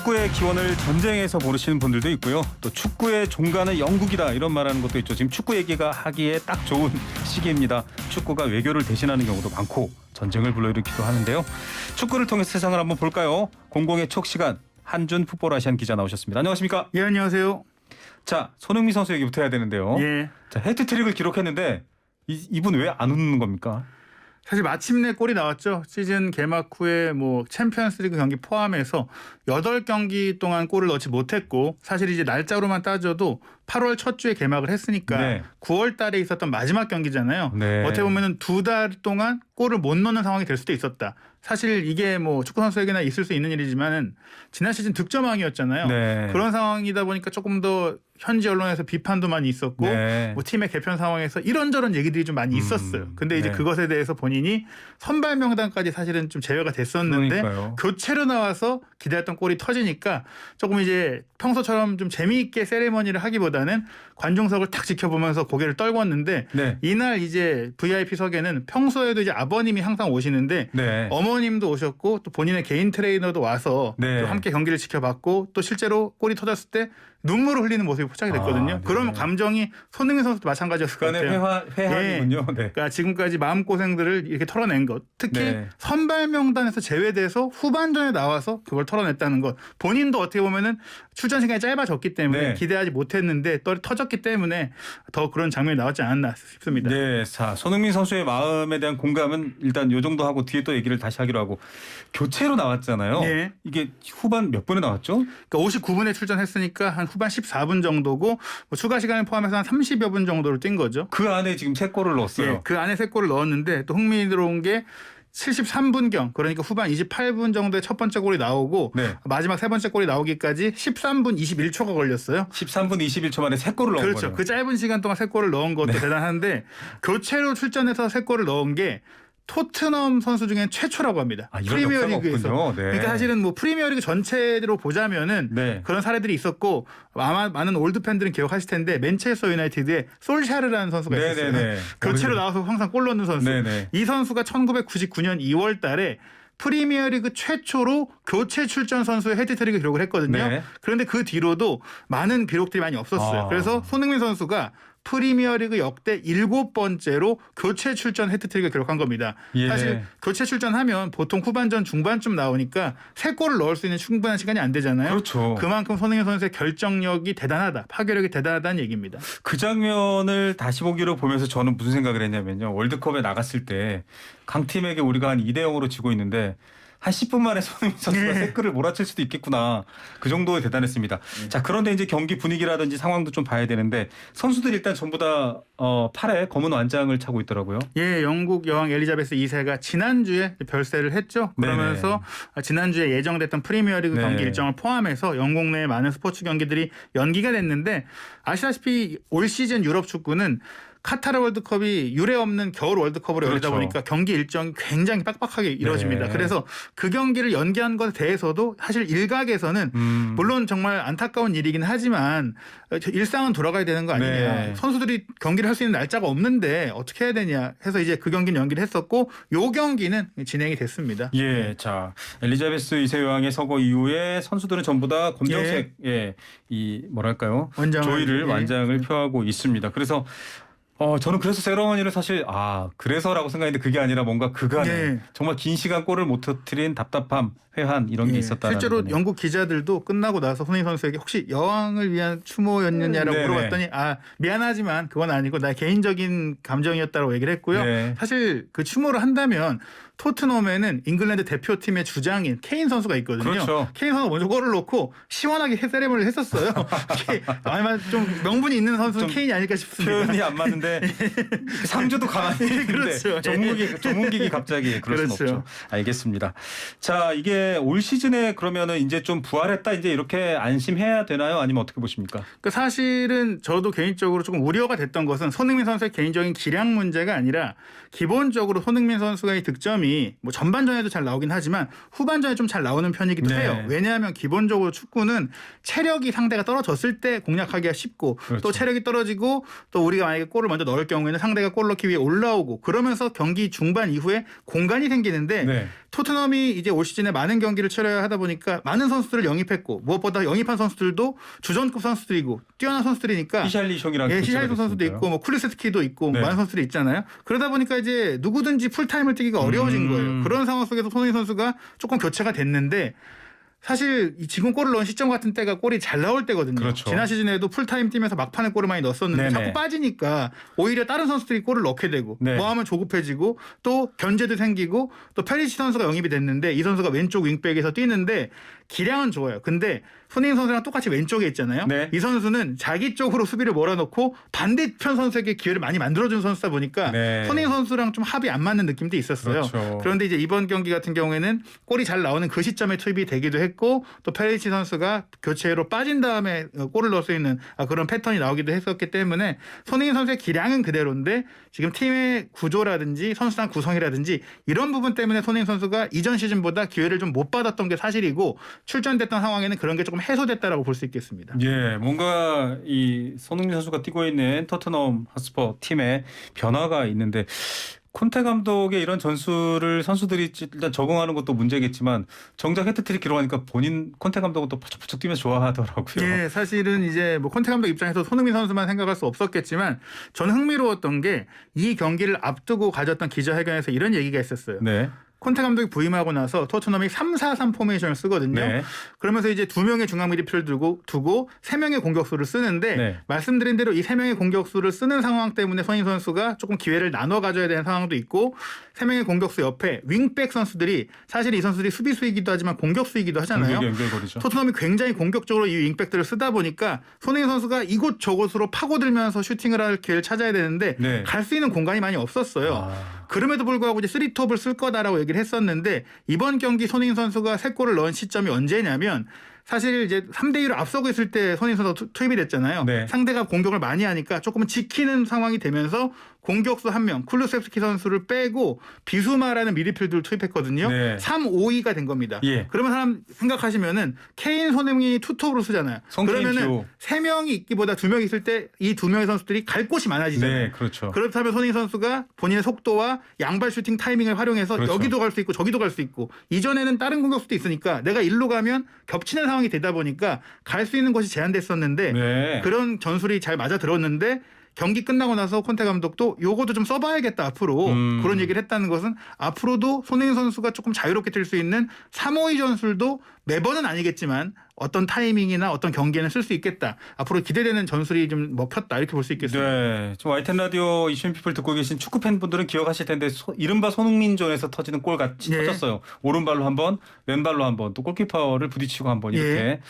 축구의 기원을 전쟁에서 모르시는 분들도 있고요. 또 축구의 종가는 영국이다 이런 말하는 것도 있죠. 지금 축구 얘기가 하기에 딱 좋은 시기입니다. 축구가 외교를 대신하는 경우도 많고 전쟁을 불러일으키기도 하는데요. 축구를 통해 세상을 한번 볼까요? 공공의 촉 시간 한준 풋볼 아시안 기자 나오셨습니다. 안녕하십니까? 예, 안녕하세요. 자, 손흥민 선수 얘기부터 해야 되는데요. 예. 자, 해트트릭을 기록했는데 이분 왜 안 웃는 겁니까? 사실 마침내 골이 나왔죠. 시즌 개막 후에 뭐 챔피언스리그 경기 포함해서 8경기 동안 골을 넣지 못했고 사실 이제 날짜로만 따져도 8월 첫 주에 개막을 했으니까 네. 9월 달에 있었던 마지막 경기잖아요. 네. 어떻게 보면은 2달 동안 골을 못 넣는 상황이 될 수도 있었다. 사실 이게 뭐 축구 선수에게나 있을 수 있는 일이지만은 지난 시즌 득점왕이었잖아요. 네. 그런 상황이다 보니까 조금 더 현지 언론에서 비판도 많이 있었고 네. 뭐 팀의 개편 상황에서 이런저런 얘기들이 좀 많이 있었어요. 근데 이제 네. 그것에 대해서 본인이 선발 명단까지 사실은 좀 제외가 됐었는데 그러니까요. 교체로 나와서 기대했던 골이 터지니까 조금 이제 평소처럼 좀 재미있게 세레머니를 하기보다는 관중석을 탁 지켜보면서 고개를 떨궜는데 네. 이날 이제 VIP석에는 평소에도 이제 아버님이 항상 오시는데 네. 어머님도 오셨고 또 본인의 개인 트레이너도 와서 네. 또 함께 경기를 지켜봤고 또 실제로 골이 터졌을 때 눈물을 흘리는 모습이 포착이 됐거든요. 아, 네. 그런 감정이 손흥민 선수도 마찬가지였을 것 그간의 같아요. 회한이군요. 네. 그러니까 지금까지 마음고생들을 이렇게 털어낸 것, 특히 네. 선발 명단에서 제외돼서 후반전에 나와서 그걸 털어냈다는 것, 본인도 어떻게 보면은 출전 시간이 짧아졌기 때문에 네. 기대하지 못했는데 또 터졌기 때문에 더 그런 장면이 나왔지 않았나 싶습니다. 네, 자 손흥민 선수의 마음에 대한 공감은 일단 요 정도 하고 뒤에 또 얘기를 다시 하기로 하고 교체로 나왔잖아요. 네. 이게 후반 몇 분에 나왔죠? 그러니까 59분에 출전했으니까 한 후반 14분 정도고 뭐 추가 시간을 포함해서 한 30여 분 정도를 뛴 거죠. 그 안에 지금 3골을 넣었어요. 예, 그 안에 3골을 넣었는데 또 흥미로운 게 73분경 그러니까 후반 28분 정도에 첫 번째 골이 나오고 네. 마지막 세 번째 골이 나오기까지 13분 21초가 걸렸어요. 13분 21초 만에 3골을 넣은 그렇죠. 거예요. 그 짧은 시간 동안 3골을 넣은 것도 네. 대단한데 교체로 출전해서 3골을 넣은 게 토트넘 선수 중에 최초라고 합니다. 아, 이런 역사가 프리미어리그에서. 없군요. 네. 그러니까 사실은 뭐 프리미어리그 전체로 보자면은 네. 그런 사례들이 있었고 아마 많은 올드 팬들은 기억하실 텐데 맨체스터 유나이티드에 솔샤르라는 선수가 있었어요. 네네네. 교체로 나와서 항상 골 넣는 선수. 네네. 이 선수가 1999년 2월 달에 프리미어리그 최초로 교체 출전 선수의 헤드트릭을 기록을 했거든요. 네. 그런데 그 뒤로도 많은 기록들이 많이 없었어요. 아. 그래서 손흥민 선수가 프리미어리그 역대 7번째로 교체 출전 헤트트릭을 기록한 겁니다. 예. 사실 교체 출전하면 보통 후반전 중반쯤 나오니까 3골을 넣을 수 있는 충분한 시간이 안 되잖아요. 그렇죠. 그만큼 손흥민 선수의 결정력이 대단하다. 파괴력이 대단하다는 얘기입니다. 그 장면을 다시 보기로 보면서 저는 무슨 생각을 했냐면요. 월드컵에 나갔을 때 강팀에게 우리가 한 2대 0으로 지고 있는데 한 10분 만에 손흥민 선수가 네. 3골을 몰아칠 수도 있겠구나. 그 정도에 대단했습니다. 자, 그런데 이제 경기 분위기라든지 상황도 좀 봐야 되는데 선수들이 일단 전부 다 팔에 검은 완장을 차고 있더라고요. 예, 영국 여왕 엘리자베스 2세가 지난주에 별세를 했죠. 그러면서 지난주에 예정됐던 프리미어리그 네. 경기 일정을 포함해서 영국 내 많은 스포츠 경기들이 연기가 됐는데 아시다시피 올 시즌 유럽 축구는 카타르 월드컵이 유례 없는 겨울 월드컵으로 열리다 그렇죠. 보니까 경기 일정이 굉장히 빡빡하게 이루어집니다. 네. 그래서 그 경기를 연기한 것에 대해서도 사실 일각에서는 물론 정말 안타까운 일이긴 하지만 일상은 돌아가야 되는 거 아니냐. 네. 선수들이 경기를 할 수 있는 날짜가 없는데 어떻게 해야 되냐 해서 이제 그 경기는 연기를 했었고 요 경기는 진행이 됐습니다. 예, 자 엘리자베스 2세 여왕의 서거 이후에 선수들은 전부 다 검정색 이 뭐랄까요 조이를 완장을 표하고 있습니다. 그래서 저는 그래서 세러머니를 사실 그래서라고 생각했는데 그게 아니라 뭔가 그간에 정말 긴 시간 골을 못 터뜨린 답답함, 회한 이런 게 있었다는 실제로 거네요. 영국 기자들도 끝나고 나서 손흥민 선수에게 혹시 여왕을 위한 추모였느냐라고 물어봤더니 미안하지만 그건 아니고 나의 개인적인 감정이었다고 얘기를 했고요. 네. 사실 그 추모를 한다면 토트넘에는 잉글랜드 대표팀의 주장인 케인 선수가 있거든요. 그렇죠. 케인 선수가 먼저 골을 넣고 시원하게 세레머니를 했었어요. 아마 좀 명분이 있는 선수는 케인이 아닐까 싶습니다. 표현이 안 맞는데 상주도 가만히 있는데 그렇죠. 전문기기 갑자기 그럴 수는 없죠. 알겠습니다. 자, 이게 올 시즌에 그러면은 이제 좀 부활했다 이제 이렇게 안심해야 되나요? 아니면 어떻게 보십니까? 그 사실은 저도 개인적으로 조금 우려가 됐던 것은 손흥민 선수의 개인적인 기량 문제가 아니라 기본적으로 손흥민 선수의 득점이 뭐 전반전에도 잘 나오긴 하지만 후반전에 좀 잘 나오는 편이기도 해요. 왜냐하면 기본적으로 축구는 체력이 상대가 떨어졌을 때 공략하기가 쉽고 그렇죠. 또 체력이 떨어지고 또 우리가 만약에 골을 먼저 넣을 경우에는 상대가 골 넣기 위해 올라오고 그러면서 경기 중반 이후에 공간이 생기는데 토트넘이 이제 올 시즌에 많은 경기를 치러야 하다 보니까 많은 선수들을 영입했고 무엇보다 영입한 선수들도 주전급 선수들이고 뛰어난 선수들이니까 히샬리숑이랑 히샬리숑 선수도 있고 뭐 쿨리스트키도 있고 네. 많은 선수들이 있잖아요. 그러다 보니까 이제 누구든지 풀타임을 뛰기가 어려워진 거예요. 그런 상황 속에서 손흥민 선수가 조금 교체가 됐는데 사실 지금 골을 넣은 시점 같은 때가 골이 잘 나올 때거든요. 그렇죠. 지난 시즌에도 풀타임 뛰면서 막판에 골을 많이 넣었었는데 네네. 자꾸 빠지니까 오히려 다른 선수들이 골을 넣게 되고 네. 뭐 하면 조급해지고 또 견제도 생기고 또 페리시 선수가 영입이 됐는데 이 선수가 왼쪽 윙백에서 뛰는데 기량은 좋아요. 근데 손흥민 선수랑 똑같이 왼쪽에 있잖아요. 네. 이 선수는 자기 쪽으로 수비를 몰아넣고 반대편 선수에게 기회를 많이 만들어준 선수다 보니까 네. 손흥민 선수랑 좀 합이 안 맞는 느낌도 있었어요. 그렇죠. 그런데 이제 이번 경기 같은 경우에는 골이 잘 나오는 그 시점에 투입이 되기도 했고 또 페리시 선수가 교체로 빠진 다음에 골을 넣을 수 있는 그런 패턴이 나오기도 했었기 때문에 손흥민 선수의 기량은 그대로인데 지금 팀의 구조라든지 선수단 구성이라든지 이런 부분 때문에 손흥민 선수가 이전 시즌보다 기회를 좀 못 받았던 게 사실이고 출전됐던 상황에는 그런 게 조금 해소됐다라고 볼 수 있겠습니다. 예, 뭔가 이 손흥민 선수가 뛰고 있는 토트넘 핫스퍼 팀에 변화가 있는데 콘테 감독의 이런 전술을 선수들이 일단 적응하는 것도 문제겠지만 정작 해트트릭 기록하니까 본인 콘테 감독은 또 퍼쩍퍼쩍 뛰면서 좋아하더라고요. 예, 사실은 이제 뭐 콘테 감독 입장에서 손흥민 선수만 생각할 수 없었겠지만 저는 흥미로웠던 게 이 경기를 앞두고 가졌던 기자회견에서 이런 얘기가 있었어요. 네. 콘테 감독이 부임하고 나서 토트넘이 3-4-3 포메이션을 쓰거든요. 네. 그러면서 이제 2명의 중앙 미드필을 두고 3명의 공격수를 쓰는데 네. 말씀드린 대로 이 3명의 공격수를 쓰는 상황 때문에 손흥민 선수가 조금 기회를 나눠 가져야 되는 상황도 있고 3명의 공격수 옆에 윙백 선수들이 사실 이 선수들이 수비수이기도 하지만 공격수이기도 하잖아요. 연결거리죠. 토트넘이 굉장히 공격적으로 이 윙백들을 쓰다 보니까 손흥민 선수가 이곳저곳으로 파고들면서 슈팅을 할 기회를 찾아야 되는데 네. 갈 수 있는 공간이 많이 없었어요. 그럼에도 불구하고 이제 3톱을 쓸 거다라고 얘기를 했었는데 이번 경기 손흥민 선수가 3골을 넣은 시점이 언제냐면 사실 이제 3대2로 앞서고 있을 때 손흥민 선수가 투입이 됐잖아요. 네. 상대가 공격을 많이 하니까 조금은 지키는 상황이 되면서 공격수 1명 쿨루셉스키 선수를 빼고 비수마라는 미드필드를 투입했거든요. 네. 3-5-2가 된 겁니다. 예. 그러면 사람 생각하시면은 케인 손흥민이 투톱으로 쓰잖아요. 그러면은 듀오. 3명이 있기보다 2명 있을 때 이 2명의 선수들이 갈 곳이 많아지잖아요. 네, 그렇죠. 그렇다면 손흥민 선수가 본인의 속도와 양발 슈팅 타이밍을 활용해서 그렇죠. 여기도 갈 수 있고 저기도 갈 수 있고 이전에는 다른 공격수도 있으니까 내가 일로 가면 겹치는 상황이 되다 보니까 갈 수 있는 곳이 제한됐었는데 네. 그런 전술이 잘 맞아 들었는데 경기 끝나고 나서 콘테 감독도 요거도 좀 써봐야겠다 앞으로 그런 얘기를 했다는 것은 앞으로도 손흥민 선수가 조금 자유롭게 뛸 수 있는 3-5-2 전술도 매번은 아니겠지만 어떤 타이밍이나 어떤 경기에는 쓸 수 있겠다. 앞으로 기대되는 전술이 좀 먹혔다 이렇게 볼 수 있겠습니다. 네, 좀 와이텐 라디오 이슈 피플 듣고 계신 축구 팬분들은 기억하실 텐데 이른바 손흥민존에서 터지는 골 같이 예. 터졌어요. 오른발로 한 번, 왼발로 한 번, 또 골키퍼를 부딪히고 한 번 이렇게 예.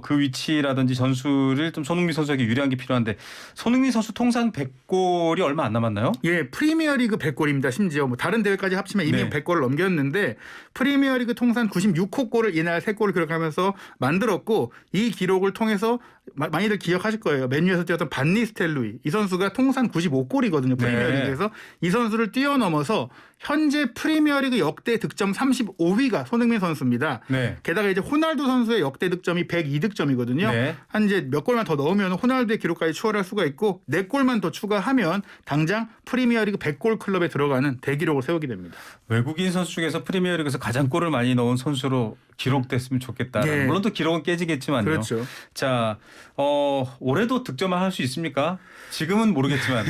그 위치라든지 전술을 좀 손흥민 선수에게 유리한 게 필요한데 손흥민 선수 통산 100골이 얼마 안 남았나요? 예, 프리미어리그 100골입니다. 심지어 뭐 다른 대회까지 합치면 이미 네. 100골을 넘겼는데 프리미어리그 통산 96호 골을 이날 3골을 기록하면서 만들었고 이 기록을 통해서 많이들 기억하실 거예요. 맨유에서 뛰었던 반 니스텔루이 이 선수가 통산 95골이거든요. 프리미어리그에서 네. 이 선수를 뛰어넘어서 현재 프리미어리그 역대 득점 35위가 손흥민 선수입니다. 네. 게다가 이제 호날두 선수의 역대 득점이 102득점이거든요. 네. 한 이제 몇 골만 더 넣으면 호날두의 기록까지 추월할 수가 있고 4골만 더 추가하면 당장 프리미어리그 100골 클럽에 들어가는 대기록을 세우게 됩니다. 외국인 선수 중에서 프리미어리그에서 가장 골을 많이 넣은 선수로 기록됐으면 좋겠다. 네. 물론 또 기록은 깨지겠지만요. 그렇죠. 자, 올해도 득점을 할 수 있습니까? 지금은 모르겠지만.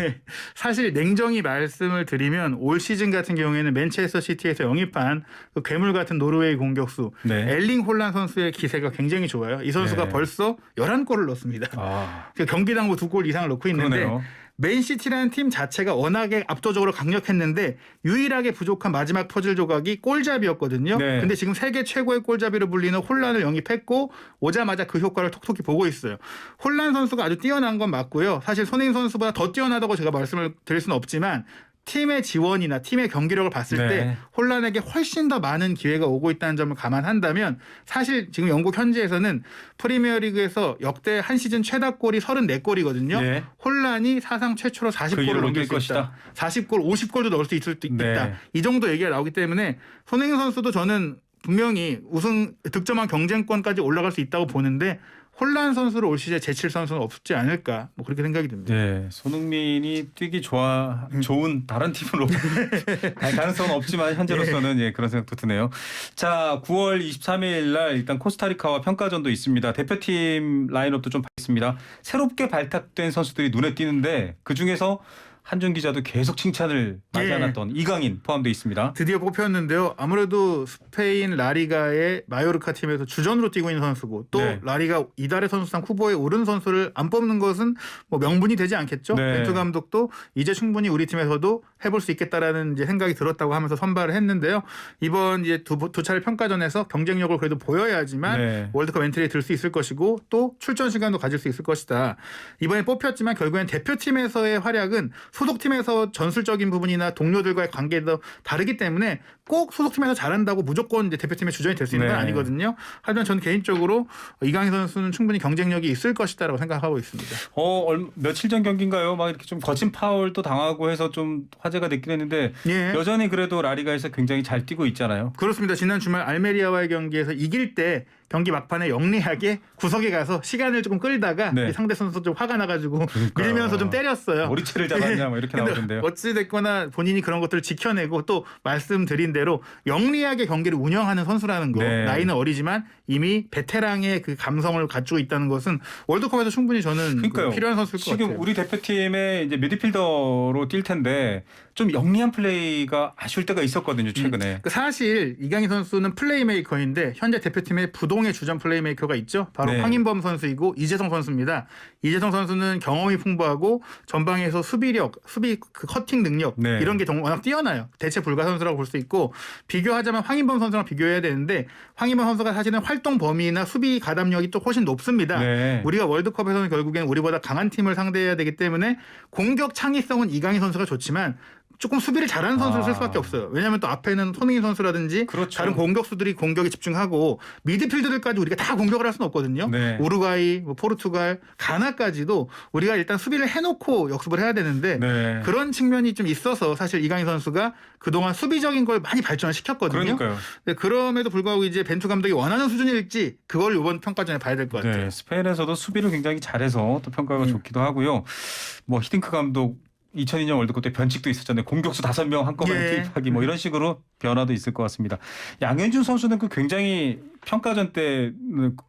사실 냉정히 말씀을 드리면 올 시즌 같은 경우에는 맨체스터 시티에서 영입한 그 괴물 같은 노르웨이 공격수 네. 엘링 홀란 선수의 기세가 굉장히 좋아요. 이 선수가 네. 벌써 11골을 넣었습니다. 경기당 뭐 2골 이상을 넣고 있는데 그러네요. 맨시티라는 팀 자체가 워낙에 압도적으로 강력했는데 유일하게 부족한 마지막 퍼즐 조각이 골잡이였거든요. 네. 근데 지금 세계 최고의 골잡이로 불리는 홀란을 영입했고 오자마자 그 효과를 톡톡히 보고 있어요. 홀란 선수가 아주 뛰어난 건 맞고요. 사실 손흥민 선수보다 더 뛰어나다고 제가 말씀을 드릴 수는 없지만 팀의 지원이나 팀의 경기력을 봤을 네. 때 혼란에게 훨씬 더 많은 기회가 오고 있다는 점을 감안한다면 사실 지금 영국 현지에서는 프리미어리그에서 역대 한 시즌 최다골이 34골이거든요. 네. 혼란이 사상 최초로 40골을 넘길 수 있다. 40골, 50골도 넣을 수 있을 수 있다. 네. 이 정도 얘기가 나오기 때문에 손흥민 선수도 저는 분명히 우승 득점왕 경쟁권까지 올라갈 수 있다고 보는데 혼란 선수를 올 시즌에 제칠 선수는 없지 않을까 뭐 그렇게 생각이 듭니다. 네, 손흥민이 뛰기 좋은 다른 팀으로 갈 가능성은 없지만 현재로서는 예, 그런 생각도 드네요. 자, 9월 23일 날 일단 코스타리카와 평가전도 있습니다. 대표팀 라인업도 좀 봤습니다. 새롭게 발탁된 선수들이 눈에 띄는데 그 중에서 한준 기자도 계속 칭찬을 하지 예. 않았던 이강인 포함되어 있습니다. 드디어 뽑혔는데요. 아무래도 스페인 라리가의 마요르카 팀에서 주전으로 뛰고 있는 선수고 또 네. 라리가 이달의 선수상 후보에 오른 선수를 안 뽑는 것은 뭐 명분이 되지 않겠죠. 네. 벤투 감독도 이제 충분히 우리 팀에서도 해볼 수 있겠다라는 이제 생각이 들었다고 하면서 선발을 했는데요. 이번 이제 두 차례 평가전에서 경쟁력을 그래도 보여야지만 네. 월드컵 엔트리에 들 수 있을 것이고 또 출전 시간도 가질 수 있을 것이다. 이번에 뽑혔지만 결국엔 대표팀에서의 활약은 소속팀에서 전술적인 부분이나 동료들과의 관계도 다르기 때문에 꼭 소속팀에서 잘한다고 무조건 이제 대표팀의 주전이 될 수 있는 건 네. 아니거든요. 하지만 저는 개인적으로 이강인 선수는 충분히 경쟁력이 있을 것이다라고 생각하고 있습니다. 며칠 전 경기인가요? 막 이렇게 좀 거친 파울도 당하고 해서 좀 화제가 됐긴 했는데 예. 여전히 그래도 라리가에서 굉장히 잘 뛰고 있잖아요. 그렇습니다. 지난 주말 알메리아와의 경기에서 이길 때 경기 막판에 영리하게 구석에 가서 시간을 조금 끌다가 네. 상대 선수 좀 화가 나가지고 그러니까요. 밀면서 좀 때렸어요. 머리채를 잡았냐 뭐 이렇게 근데 나오던데요. 어찌 됐거나 본인이 그런 것들을 지켜내고 또 말씀드린 대로 영리하게 경기를 운영하는 선수라는 거. 네. 나이는 어리지만 이미 베테랑의 그 감성을 갖추고 있다는 것은 월드컵에서 충분히 저는 그러니까요. 필요한 선수일 것 지금 같아요. 우리 대표팀의 이제 미드필더로 뛸 텐데 좀 영리한 플레이가 아쉬울 때가 있었거든요 최근에. 사실 이강인 선수는 플레이메이커인데 현재 대표팀의 부동의 주전 플레이메이커가 있죠. 바로 네. 황인범 선수이고 이재성 선수입니다. 이재성 선수는 경험이 풍부하고 전방에서 수비력, 수비 그 커팅 능력 네. 이런 게 워낙 뛰어나요. 대체 불가 선수라고 볼 수 있고 비교하자면 황인범 선수랑 비교해야 되는데 황인범 선수가 사실은 활동 범위나 수비 가담력이 또 훨씬 높습니다. 네. 우리가 월드컵에서는 결국엔 우리보다 강한 팀을 상대해야 되기 때문에 공격 창의성은 이강인 선수가 좋지만 조금 수비를 잘하는 선수를 쓸 수밖에 없어요. 왜냐하면 또 앞에는 손흥민 선수라든지 그렇죠. 다른 공격수들이 공격에 집중하고 미드필더들까지 우리가 다 공격을 할 수는 없거든요. 네. 우루과이, 포르투갈, 가나까지도 우리가 일단 수비를 해놓고 역습을 해야 되는데 네. 그런 측면이 좀 있어서 사실 이강인 선수가 그동안 수비적인 걸 많이 발전을 시켰거든요. 그러니까요. 근데 그럼에도 불구하고 이제 벤투 감독이 원하는 수준일지 그걸 이번 평가전에 봐야 될 것 같아요. 네, 스페인에서도 수비를 굉장히 잘해서 또 평가가 좋기도 하고요. 뭐 히딩크 감독 2002년 월드컵 때 변칙도 있었잖아요. 공격수 5명 한꺼번에 예. 투입하기 뭐 이런 식으로 변화도 있을 것 같습니다. 양현준 선수는 그 굉장히 평가전 때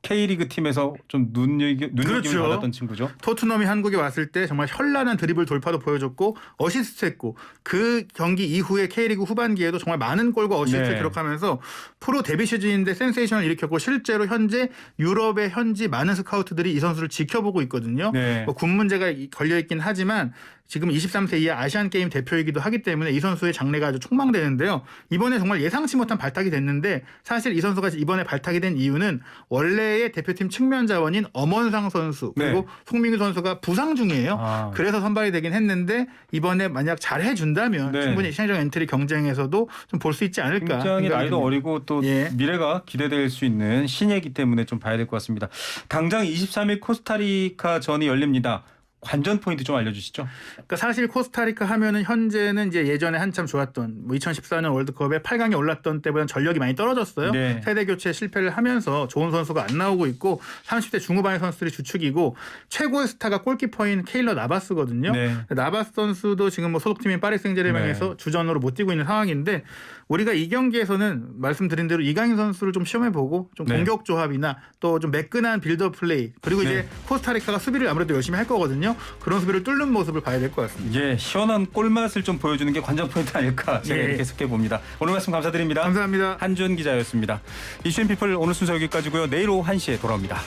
K리그 팀에서 좀 눈여김을 그렇죠. 받았던 친구죠. 토트넘이 한국에 왔을 때 정말 현란한 드리블 돌파도 보여줬고 어시스트했고 그 경기 이후에 K리그 후반기에도 정말 많은 골과 어시스트를 네. 기록하면서 프로 데뷔 시즌인데 센세이션을 일으켰고 실제로 현재 유럽의 현지 많은 스카우트들이 이 선수를 지켜보고 있거든요. 네. 뭐 군 문제가 걸려있긴 하지만 지금 23세 이하 아시안게임 대표이기도 하기 때문에 이 선수의 장래가 아주 촉망되는데요. 이번에 정말 예상치 못한 발탁이 됐는데 사실 이 선수가 이번에 발탁이 된 이유는 원래의 대표팀 측면 자원인 엄원상 선수 그리고 네. 송민규 선수가 부상 중이에요. 그래서 선발이 되긴 했는데 이번에 만약 잘 해준다면 네. 충분히 시장적 엔트리 경쟁에서도 좀 볼 수 있지 않을까. 굉장히 생각이 나이도 듭니다. 어리고 또 예. 미래가 기대될 수 있는 신예이기 때문에 좀 봐야 될 것 같습니다. 당장 23일 코스타리카전이 열립니다. 관전 포인트 좀 알려주시죠. 그러니까 사실 코스타리카 하면은 현재는 이제 예전에 한참 좋았던 뭐 2014년 월드컵에 8강에 올랐던 때보다는 전력이 많이 떨어졌어요. 네. 세대 교체 실패를 하면서 좋은 선수가 안 나오고 있고 30대 중후반의 선수들이 주축이고 최고의 스타가 골키퍼인 케일러 나바스거든요. 네. 나바스 선수도 지금 뭐 소속팀인 파리 생제르맹에서 네. 주전으로 못 뛰고 있는 상황인데 우리가 이 경기에서는 말씀드린 대로 이강인 선수를 좀 시험해보고 좀 네. 공격 조합이나 또 좀 매끈한 빌드업 플레이 그리고 이제 네. 코스타리카가 수비를 아무래도 열심히 할 거거든요. 그런 수비를 뚫는 모습을 봐야 될 것 같습니다. 예, 시원한 골맛을 좀 보여주는 게 관전 포인트 아닐까 제가 예. 이렇게 해석해 봅니다. 오늘 말씀 감사드립니다. 감사합니다. 한준 기자였습니다. 이슈앤피플 오늘 순서 여기까지고요. 내일 오후 1시에 돌아옵니다.